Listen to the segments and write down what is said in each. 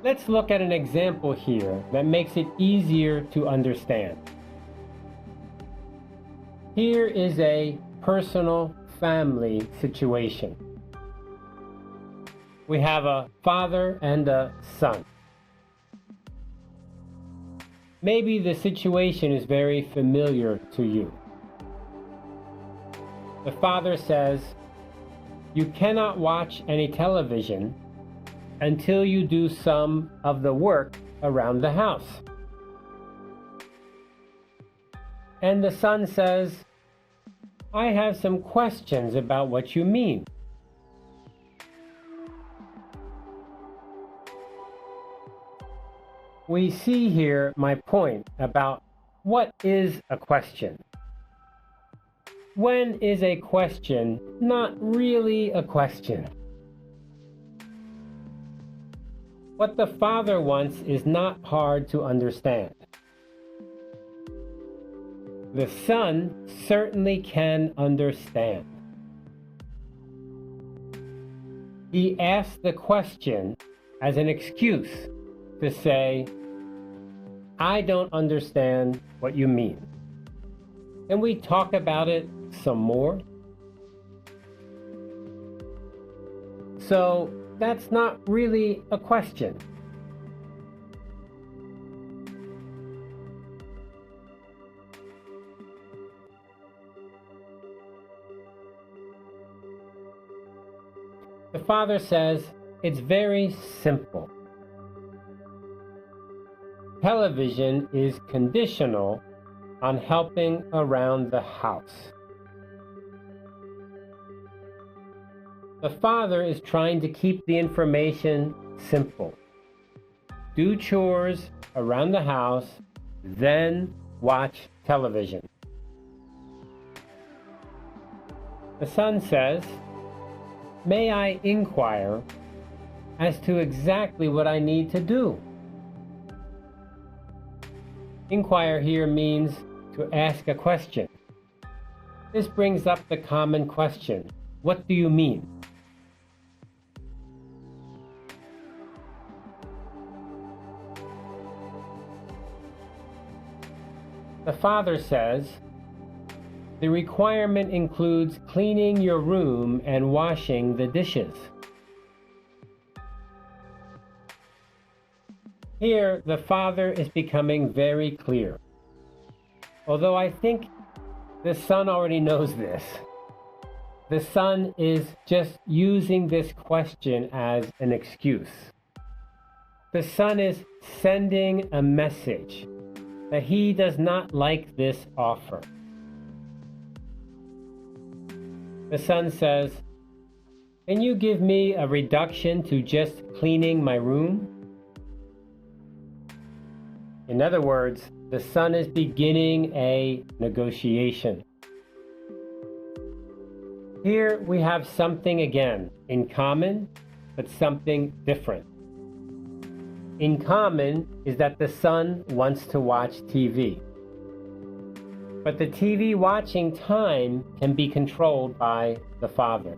Let's look at an example here that makes it easier to understand. Here is a personal family situation. We have a father and a son. Maybe the situation is very familiar to you. The father says, "You cannot watch any television until you do some of the work around the house." And the son says, "I have some questions about what you mean." We see here my point about what is a question. When is a question not really a question? What the father wants is not hard to understand. The son certainly can understand. He asks the question as an excuse to say, "I don't understand what you mean. Can we talk about it some more?" So that's not really a question. The father says, "It's very simple. Television is conditional on helping around the house." The father is trying to keep the information simple. Do chores around the house, then watch television. The son says, "May I inquire as to exactly what I need to do?" Inquire here means to ask a question. This brings up the common question, "What do you mean?" The father says, "The requirement includes cleaning your room and washing the dishes." Here, the father is becoming very clear. Although I think the son already knows this. The son is just using this question as an excuse. The son is sending a message that he does not like this offer. The son says, "Can you give me a reduction to just cleaning my room?" In other words, the son is beginning a negotiation. Here we have something again in common, but something different. In common is that the son wants to watch TV. But the TV watching time can be controlled by the father.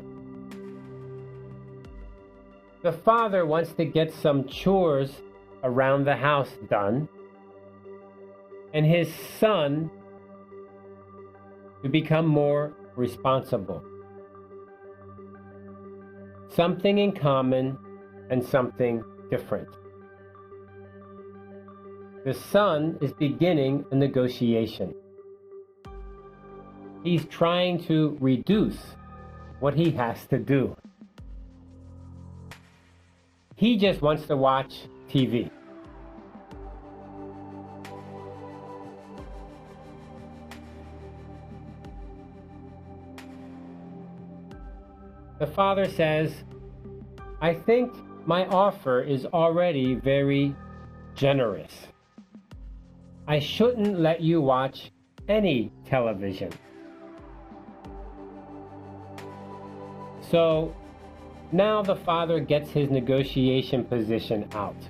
The father wants to get some chores around the house done, and his son to become more responsible. Something in common and something different. The son is beginning a negotiation. He's trying to reduce what he has to do. He just wants to watch TV. The father says, "I think my offer is already very generous. I shouldn't let you watch any television." So now the father gets his negotiation position out.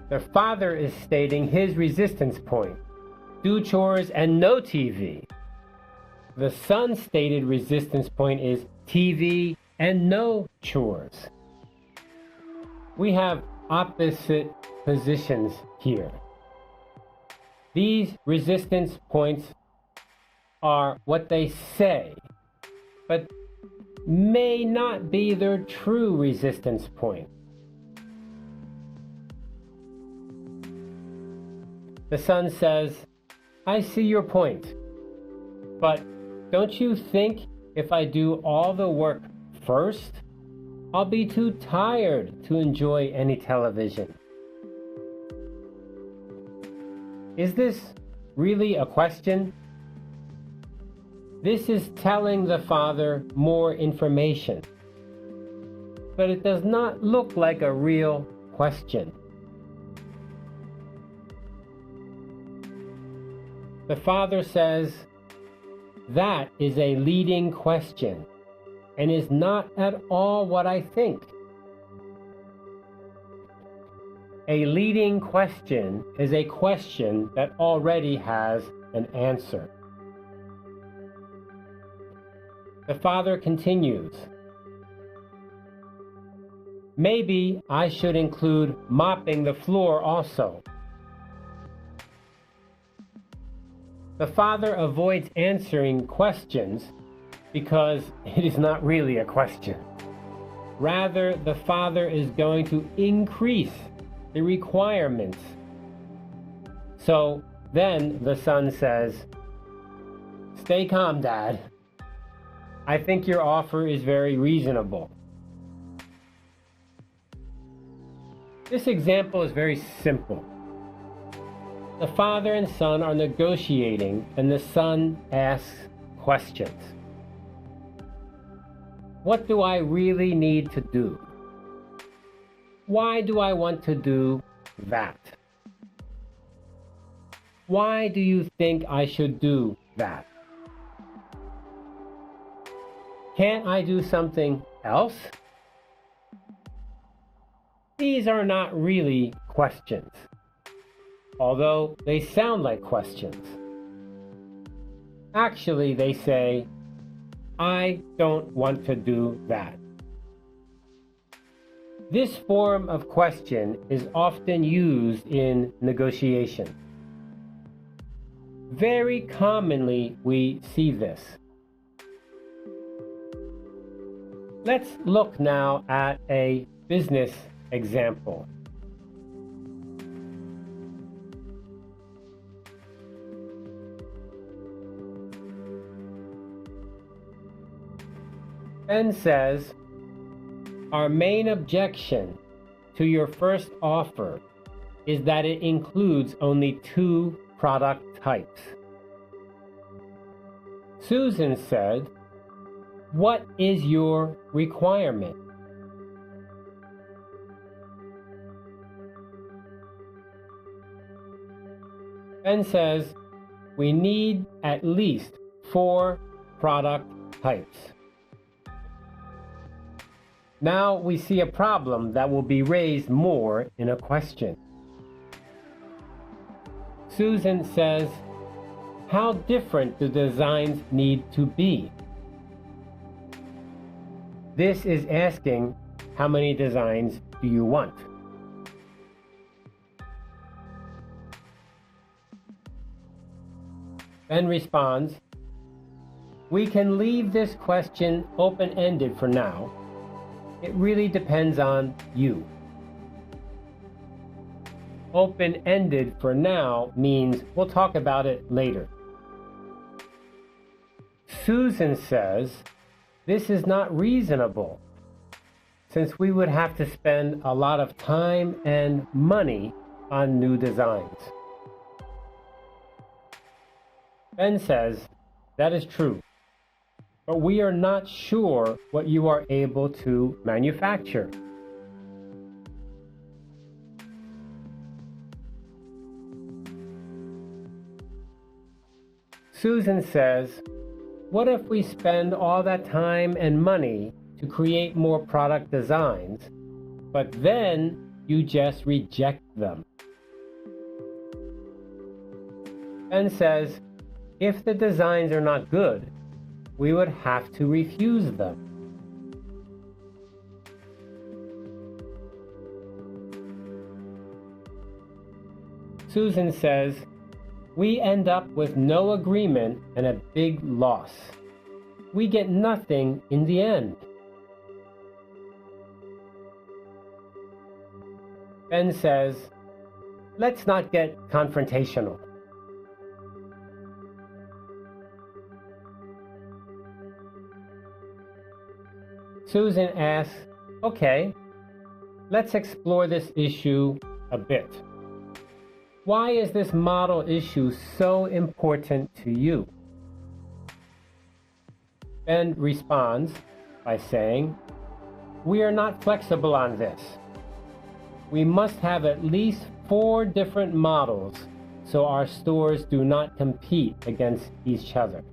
The father is stating his resistance point: do chores and no TV. The son's stated resistance point is TV and no chores. We have opposite positions here. These resistance points are what they say, but may not be their true resistance point. The son says, I see your point, but don't you think if I do all the work first, I'll be too tired to enjoy any television? Is this really a question? This is telling the father more information, but it does not look like a real question. The father says, that is a leading question and is not at all what I think. A leading question is a question that already has an answer. The father continues, maybe I should include mopping the floor also. The father avoids answering questions because it is not really a question. Rather, the father is going to increase the requirements. So then the son says, stay calm, Dad. I think your offer is very reasonable. This example is very simple. The father and son are negotiating, and the son asks questions. What do I really need to do? Why do I want to do that? Why do you think I should do that? Can't I do something else? These are not really questions, although they sound like questions. Actually, they say, I don't want to do that. This form of question is often used in negotiation. Very commonly, we see this. Let's look now at a business example. Ben says, our main objection to your first offer is that it includes only 2 product types. Susan said, what is your requirement? Ben says, we need at least 4 product types. Now we see a problem that will be raised more in a question. Susan says, how different do designs need to be? This is asking, how many designs do you want? Ben responds, we can leave this question open-ended for now. It really depends on you. Open-ended for now means we'll talk about it later. Susan says, this is not reasonable, since we would have to spend a lot of time and money on new designs. Ben says, that is true, but we are not sure what you are able to manufacture. Susan says, what if we spend all that time and money to create more product designs, but then you just reject them? Ben says, if the designs are not good, we would have to refuse them. Susan says, we end up with no agreement and a big loss. We get nothing in the end. Ben says, let's not get confrontational. Susan asks, okay, let's explore this issue a bit. Why is this model issue so important to you? Ben responds by saying, we are not flexible on this. We must have at least 4 different models so our stores do not compete against each other.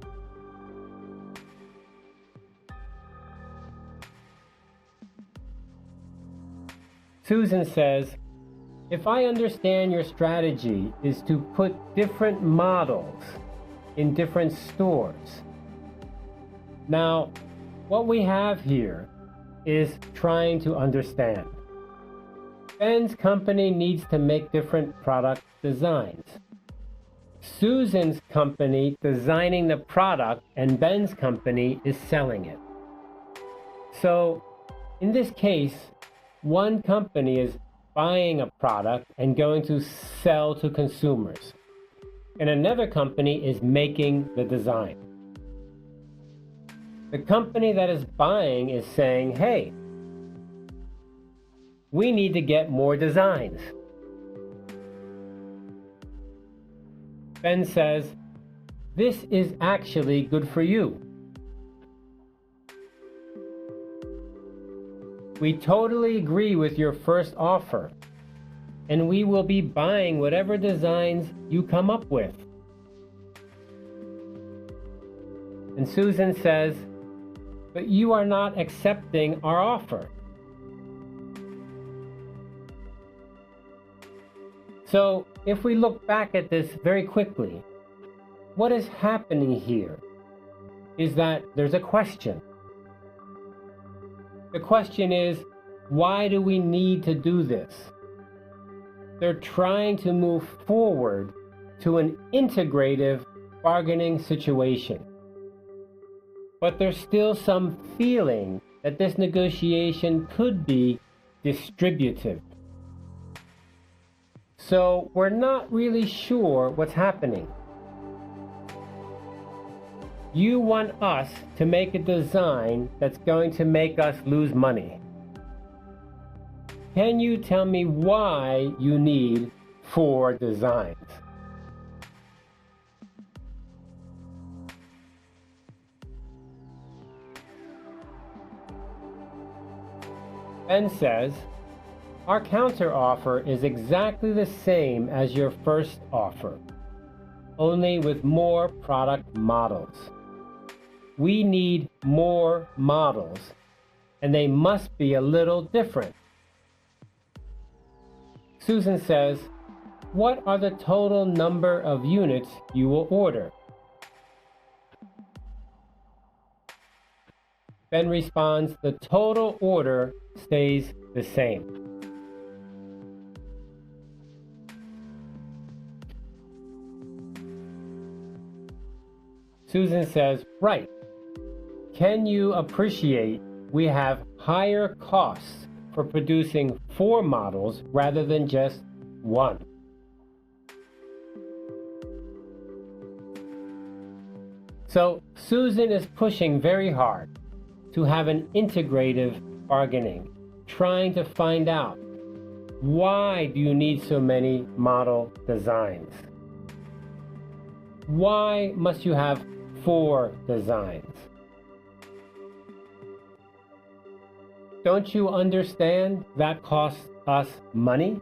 Susan says, if I understand your strategy is to put different models in different stores. Now, what we have here is trying to understand. Ben's company needs to make different product designs. Susan's company designing the product and Ben's company is selling it. So, in this case, one company is buying a product and going to sell to consumers, and another company is making the design. The company that is buying is saying, hey, we need to get more designs. Ben says, this is actually good for you. We totally agree with your first offer, and we will be buying whatever designs you come up with. And Susan says, but you are not accepting our offer. So, if we look back at this very quickly, what is happening here is that there's a question. The question is, why do we need to do this? They're trying to move forward to an integrative bargaining situation. But there's still some feeling that this negotiation could be distributive. So we're not really sure what's happening. You want us to make a design that's going to make us lose money. Can you tell me why you need 4 designs? Ben says, our counteroffer is exactly the same as your first offer, only with more product models. We need more models, and they must be a little different. Susan says, what are the total number of units you will order? Ben responds, the total order stays the same. Susan says, right. Can you appreciate we have higher costs for producing 4 models rather than just 1? So Susan is pushing very hard to have an integrative bargaining, trying to find out, why do you need so many model designs? Why must you have 4 designs? Don't you understand that costs us money?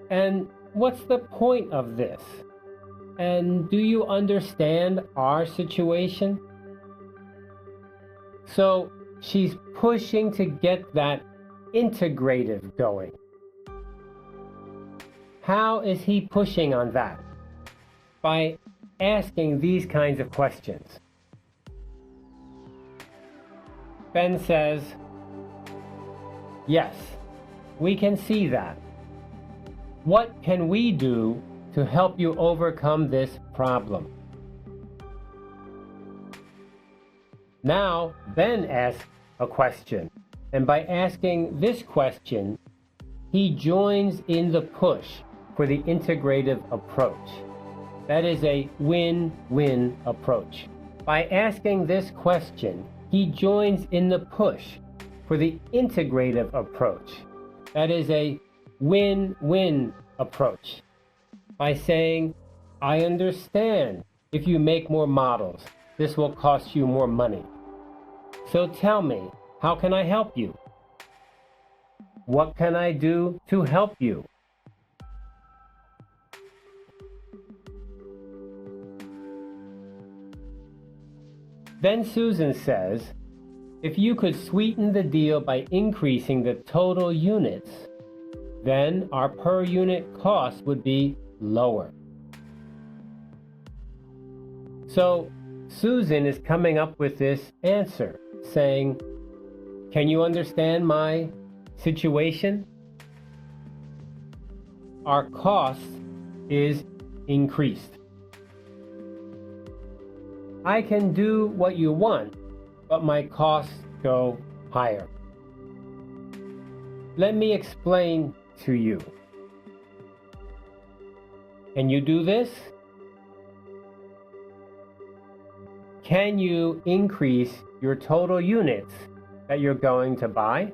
And what's the point of this? And do you understand our situation? So she's pushing to get that integrative going. How is he pushing on that? By asking these kinds of questions. Ben says, yes, we can see that. What can we do to help you overcome this problem? Now, Ben asks a question, and by asking this question, he joins in the push for the integrative approach. That is a win-win approach. By asking this question, he joins in the push for the integrative approach. That is a win-win approach. By saying, I understand if you make more models, this will cost you more money. So tell me, how can I help you? What can I do to help you? Then Susan says, if you could sweeten the deal by increasing the total units, then our per unit cost would be lower. So Susan is coming up with this answer, saying, can you understand my situation? Our cost is increased. I can do what you want, but my costs go higher. Let me explain to you. Can you do this? Can you increase your total units that you're going to buy?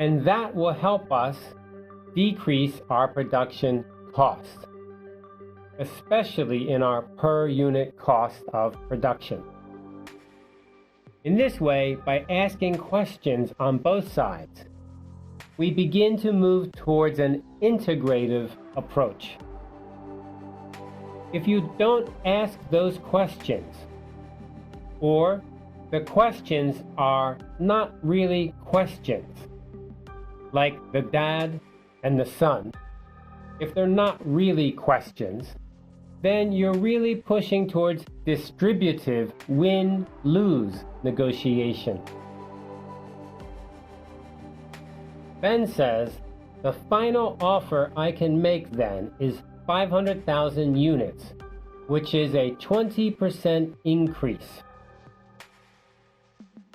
And that will help us decrease our production cost, especially in our per unit cost of production. In this way, by asking questions on both sides, we begin to move towards an integrative approach. If you don't ask those questions, or the questions are not really questions, like the dad and the son, if they're not really questions, then you're really pushing towards distributive win-lose negotiation. Ben says, the final offer I can make then is 500,000 units, which is a 20% increase.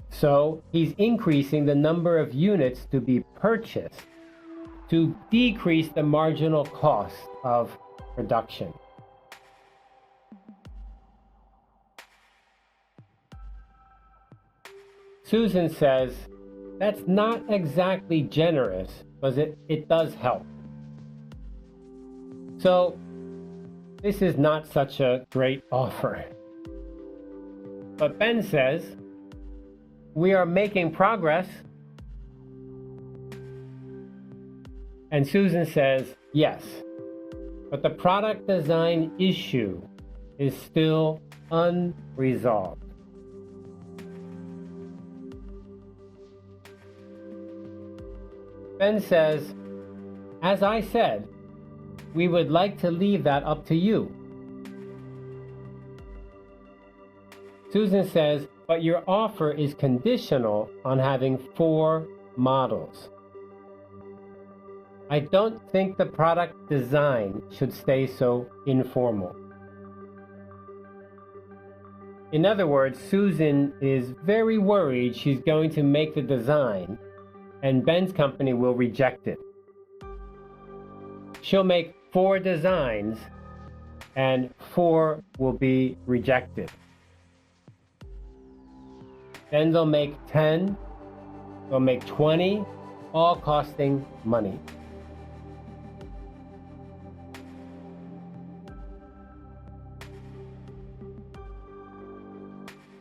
So he's increasing the number of units to be purchased to decrease the marginal cost of production. Susan says, that's not exactly generous, but it does help. So this is not such a great offer. But Ben says, we are making progress. And Susan says, yes, but the product design issue is still unresolved. Ben says, as I said, we would like to leave that up to you. Susan says, but your offer is conditional on having 4 models. I don't think the product design should stay so informal. In other words, Susan is very worried she's going to make the design and Ben's company will reject it. She'll make 4 designs and 4 will be rejected. Then they'll make 10, they'll make 20, all costing money.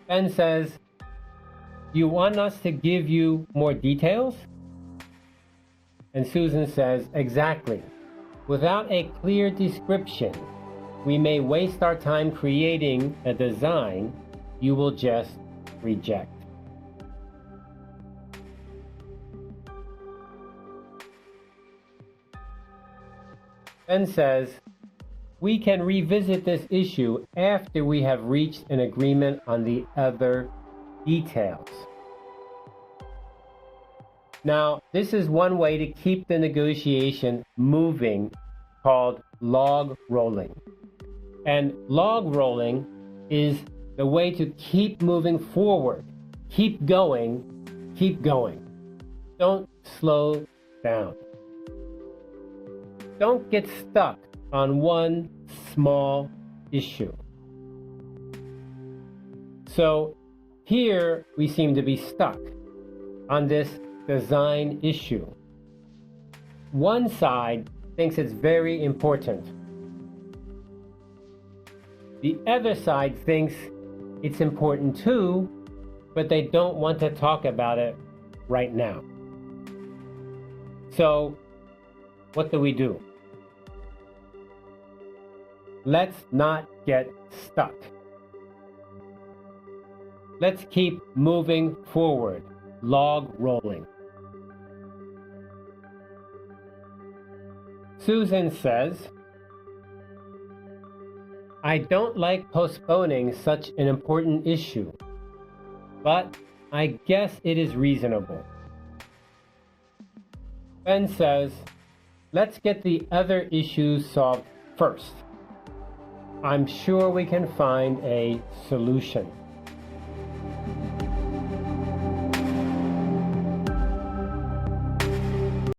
Ben says, you want us to give you more details? And Susan says, exactly. Without a clear description, we may waste our time creating a design you will just reject. Ben says, we can revisit this issue after we have reached an agreement on the other details. Now, this is one way to keep the negotiation moving called log rolling. And log rolling is the way to keep moving forward. Keep going, keep going. Don't slow down. Don't get stuck on one small issue. So here we seem to be stuck on this design issue. One side thinks it's very important. The other side thinks it's important too, but they don't want to talk about it right now. So, what do? Let's not get stuck. Let's keep moving forward, log rolling. Susan says, I don't like postponing such an important issue, but I guess it is reasonable. Ben says, let's get the other issues solved first. I'm sure we can find a solution.